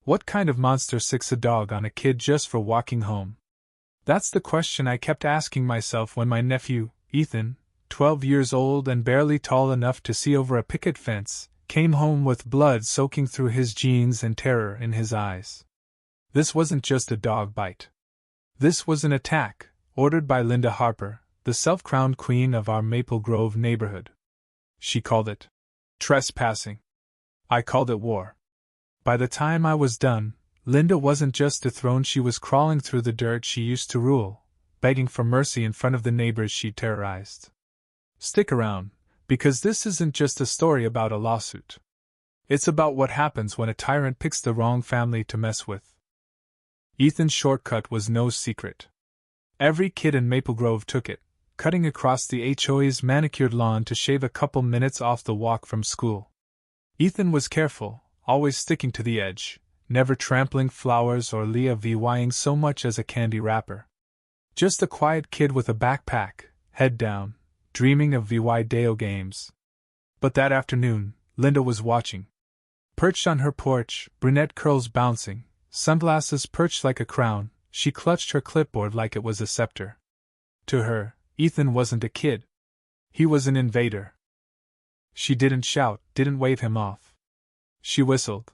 What kind of monster sicks a dog on a kid just for walking home? That's the question I kept asking myself when my nephew, Ethan, 12 years old and barely tall enough to see over a picket fence, came home with blood soaking through his jeans and terror in his eyes. This wasn't just a dog bite. This was an attack, ordered by Linda Harper, the self-crowned queen of our Maple Grove neighborhood. She called it trespassing. I called it war. By the time I was done, Linda wasn't just dethroned, she was crawling through the dirt she used to rule, begging for mercy in front of the neighbors she terrorized. Stick around, because this isn't just a story about a lawsuit. It's about what happens when a tyrant picks the wrong family to mess with. Ethan's shortcut was no secret. Every kid in Maple Grove took it, cutting across the HOA's manicured lawn to shave a couple minutes off the walk from school. Ethan was careful, always sticking to the edge, never trampling flowers or VYing so much as a candy wrapper. Just a quiet kid with a backpack, head down, dreaming of Deo games. But that afternoon, Linda was watching. Perched on her porch, brunette curls bouncing, sunglasses perched like a crown, she clutched her clipboard like it was a scepter. To her, Ethan wasn't a kid. He was an invader. She didn't shout, didn't wave him off. She whistled.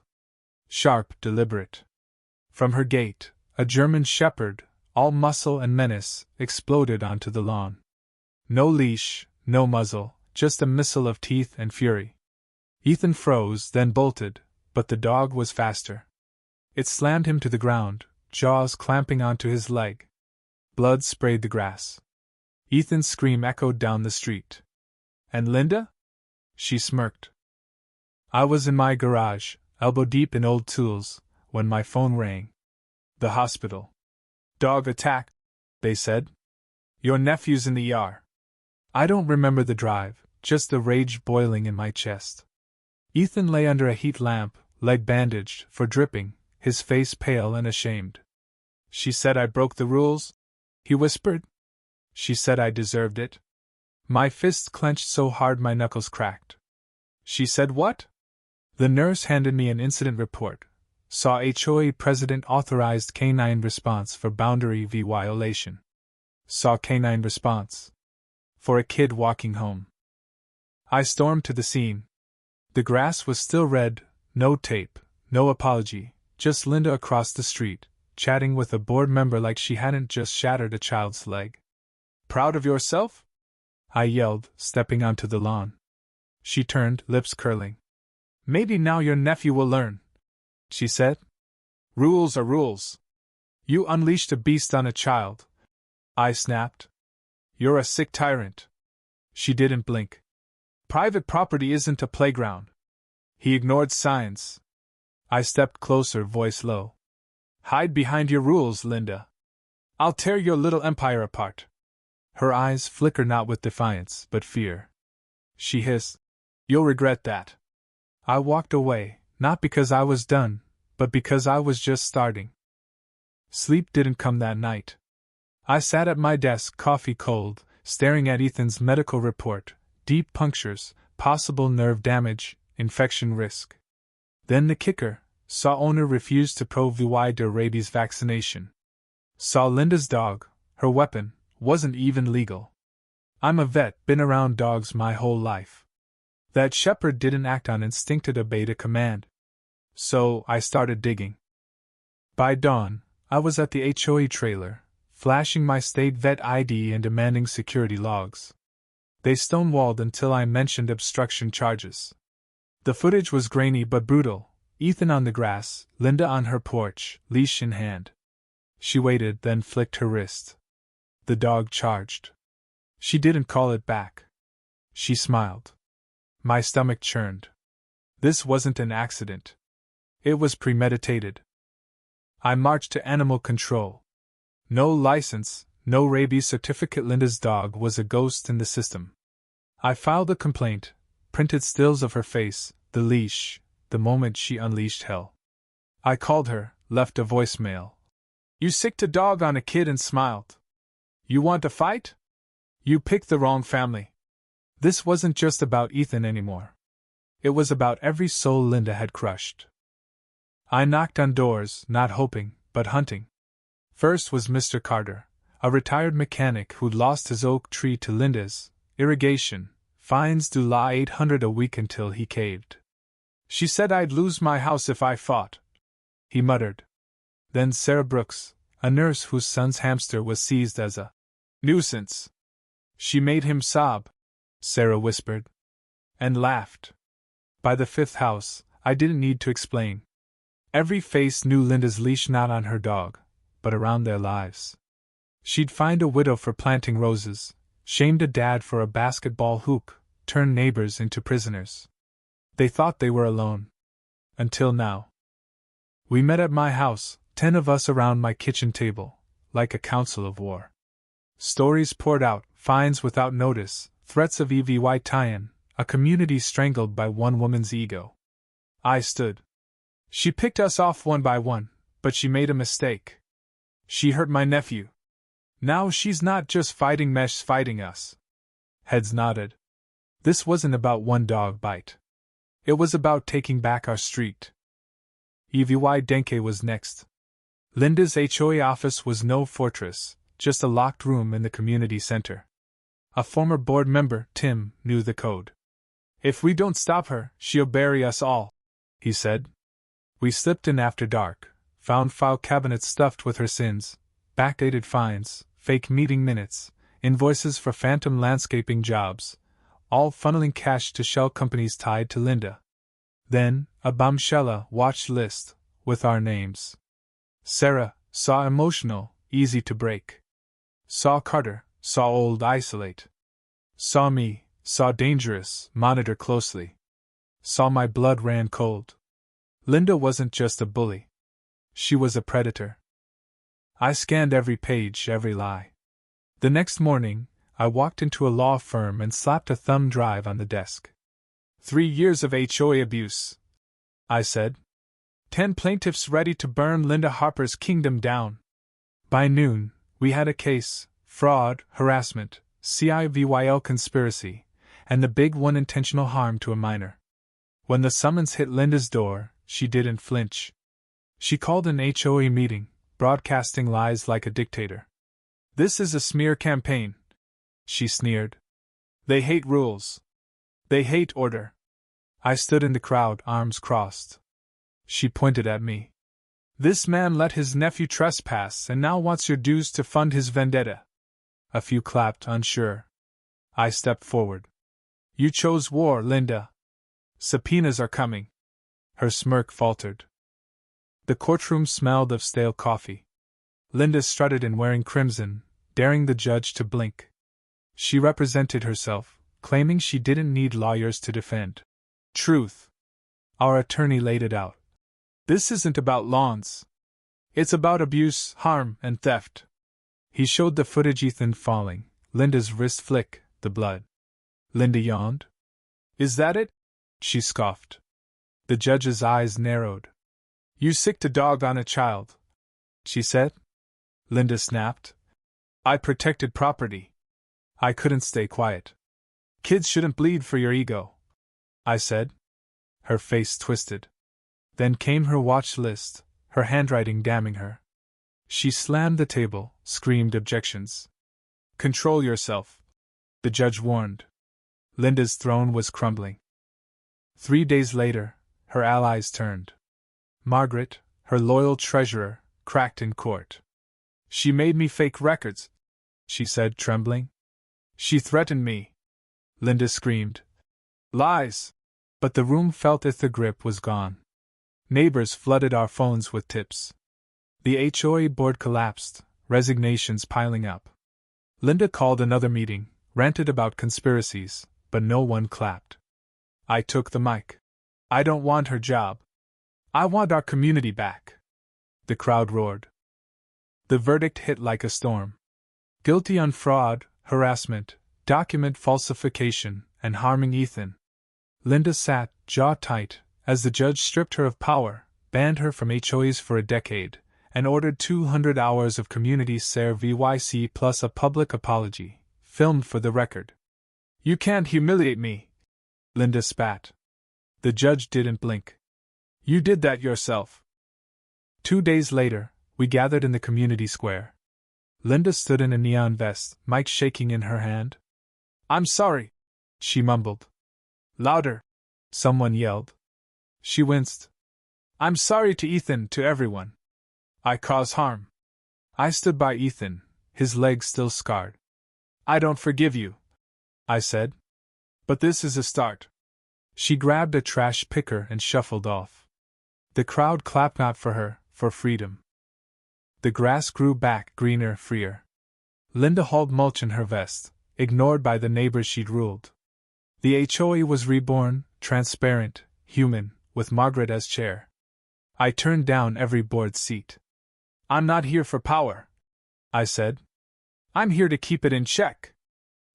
Sharp, deliberate. From her gate, a German shepherd, all muscle and menace, exploded onto the lawn. No leash, no muzzle, just a missile of teeth and fury. Ethan froze, then bolted, but the dog was faster. It slammed him to the ground, jaws clamping onto his leg. Blood sprayed the grass. Ethan's scream echoed down the street. And Linda? She smirked. I was in my garage, elbow deep in old tools, when my phone rang. The hospital. Dog attack, they said. Your nephew's in the ER. I don't remember the drive, just the rage boiling in my chest. Ethan lay under a heat lamp, leg bandaged, for dripping, his face pale and ashamed. She said I broke the rules? He whispered. She said I deserved it. My fists clenched so hard my knuckles cracked. She said what? The nurse handed me an incident report. Saw HOA president authorized canine response for boundary violation. Saw canine response. For a kid walking home. I stormed to the scene. The grass was still red, no tape, no apology, just Linda across the street, chatting with a board member like she hadn't just shattered a child's leg. Proud of yourself? I yelled, stepping onto the lawn. She turned, lips curling. Maybe now your nephew will learn, she said. Rules are rules. You unleashed a beast on a child. I snapped. You're a sick tyrant. She didn't blink. Private property isn't a playground. He ignored signs. I stepped closer, voice low. Hide behind your rules, Linda. I'll tear your little empire apart. Her eyes flickered not with defiance, but fear. She hissed. You'll regret that. I walked away, not because I was done, but because I was just starting. Sleep didn't come that night. I sat at my desk, coffee cold, staring at Ethan's medical report, deep punctures, possible nerve damage, infection risk. Then the kicker, saw owner refused to provide the rabies vaccination. Saw Linda's dog, her weapon, wasn't even legal. I'm a vet, been around dogs my whole life. That shepherd didn't act on instinct, it obeyed a command. So, I started digging. By dawn, I was at the HOA trailer, flashing my state vet ID and demanding security logs. They stonewalled until I mentioned obstruction charges. The footage was grainy but brutal. Ethan on the grass, Linda on her porch, leash in hand. She waited, then flicked her wrist. The dog charged. She didn't call it back. She smiled. My stomach churned. This wasn't an accident. It was premeditated. I marched to animal control. No license, no rabies certificate. Linda's dog was a ghost in the system. I filed a complaint, printed stills of her face, the leash, the moment she unleashed hell. I called her, left a voicemail. You sicked a dog on a kid and smiled. You want a fight? You picked the wrong family. This wasn't just about Ethan anymore. It was about every soul Linda had crushed. I knocked on doors, not hoping, but hunting. First was Mr. Carter, a retired mechanic who'd lost his oak tree to Linda's irrigation, fines due $800 a week until he caved. She said I'd lose my house if I fought, he muttered. Then Sarah Brooks, a nurse whose son's hamster was seized as a nuisance. She made him sob, Sarah whispered, and laughed. By the fifth house, I didn't need to explain. Every face knew Linda's leash not on her dog, but around their lives. She'd fined a widow for planting roses, shamed a dad for a basketball hoop, turned neighbors into prisoners. They thought they were alone. Until now. We met at my house, 10 of us around my kitchen table, like a council of war. Stories poured out, fines without notice, threats of EVY tie-in, a community strangled by one woman's ego. I stood. She picked us off one by one, but she made a mistake. She hurt my nephew. Now she's not just fighting mesh, fighting us. Heads nodded. This wasn't about one dog bite. It was about taking back our street. EVY Denke was next. Linda's HOA office was no fortress, just a locked room in the community center. A former board member, Tim, knew the code. If we don't stop her, she'll bury us all, he said. We slipped in after dark, found file cabinets stuffed with her sins, backdated fines, fake meeting minutes, invoices for phantom landscaping jobs, all funneling cash to shell companies tied to Linda. Then, a bombshell watch list, with our names. Sarah, saw emotional, easy to break. Saw Carter, saw old isolate. Saw me, saw dangerous, monitor closely. Saw my blood ran cold. Linda wasn't just a bully. She was a predator. I scanned every page, every lie. The next morning, I walked into a law firm and slapped a thumb drive on the desk. 3 years of HOA abuse, I said. 10 plaintiffs ready to burn Linda Harper's kingdom down. By noon, we had a case: fraud, harassment, CIVYL conspiracy, and the big one: intentional harm to a minor. When the summons hit Linda's door, she didn't flinch. She called an HOA meeting, broadcasting lies like a dictator. This is a smear campaign, she sneered. They hate rules. They hate order. I stood in the crowd, arms crossed. She pointed at me. This man let his nephew trespass and now wants your dues to fund his vendetta. A few clapped, unsure. I stepped forward. You chose war, Linda. Subpoenas are coming. Her smirk faltered. The courtroom smelled of stale coffee. Linda strutted in wearing crimson, daring the judge to blink. She represented herself, claiming she didn't need lawyers to defend truth. Our attorney laid it out. This isn't about lawns. It's about abuse, harm, and theft. He showed the footage: Ethan falling, Linda's wrist flick, the blood. Linda yawned. Is that it? She scoffed. The judge's eyes narrowed. You sicked a dog on a child, she said. Linda snapped. I protected property. I couldn't stay quiet. Kids shouldn't bleed for your ego, I said. Her face twisted. Then came her watch list, her handwriting damning her. She slammed the table, screamed objections. Control yourself, the judge warned. Linda's throne was crumbling. 3 days later, her allies turned. Margaret, her loyal treasurer, cracked in court. She made me fake records, she said, trembling. She threatened me. Linda screamed. Lies! But the room felt as if the grip was gone. Neighbors flooded our phones with tips. The HOA board collapsed, resignations piling up. Linda called another meeting, ranted about conspiracies, but no one clapped. I took the mic. I don't want her job. I want our community back. The crowd roared. The verdict hit like a storm. Guilty on fraud, harassment, document falsification, and harming Ethan. Linda sat, jaw tight, as the judge stripped her of power, banned her from HOAs for a decade, and ordered 200 hours of community service plus a public apology, filmed for the record. You can't humiliate me, Linda spat. The judge didn't blink. You did that yourself. 2 days later, we gathered in the community square. Linda stood in a neon vest, mic shaking in her hand. "I'm sorry," she mumbled. "Louder," someone yelled. She winced. "I'm sorry to Ethan, to everyone. I cause harm." I stood by Ethan, his legs still scarred. "I don't forgive you," I said. "But this is a start." She grabbed a trash picker and shuffled off. The crowd clapped out for her, for freedom. The grass grew back, greener, freer. Linda hauled mulch in her vest, ignored by the neighbors she'd ruled. The HOA was reborn, transparent, human, with Margaret as chair. I turned down every board seat. "I'm not here for power," I said. "I'm here to keep it in check."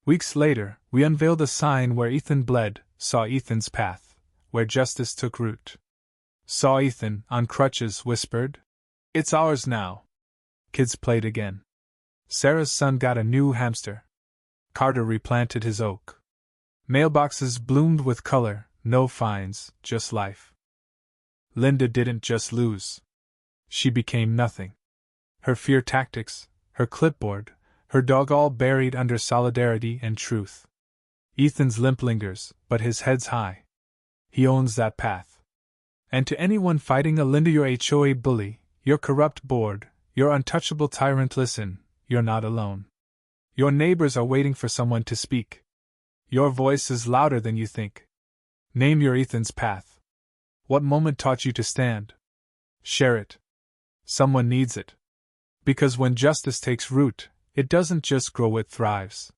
Weeks later, we unveiled a sign where Ethan bled, saw Ethan's path, where justice took root. Saw Ethan, on crutches, whispered, "It's ours now." Kids played again. Sarah's son got a new hamster. Carter replanted his oak. Mailboxes bloomed with color, no fines, just life. Linda didn't just lose. She became nothing. Her fear tactics, her clipboard, her dog all buried under solidarity and truth. Ethan's limp lingers, but his head's high. He owns that path. And to anyone fighting a Linda, your HOA bully, your corrupt board, your untouchable tyrant, listen, you're not alone. Your neighbors are waiting for someone to speak. Your voice is louder than you think. Name your Ethan's path. What moment taught you to stand? Share it. Someone needs it. Because when justice takes root, it doesn't just grow, it thrives.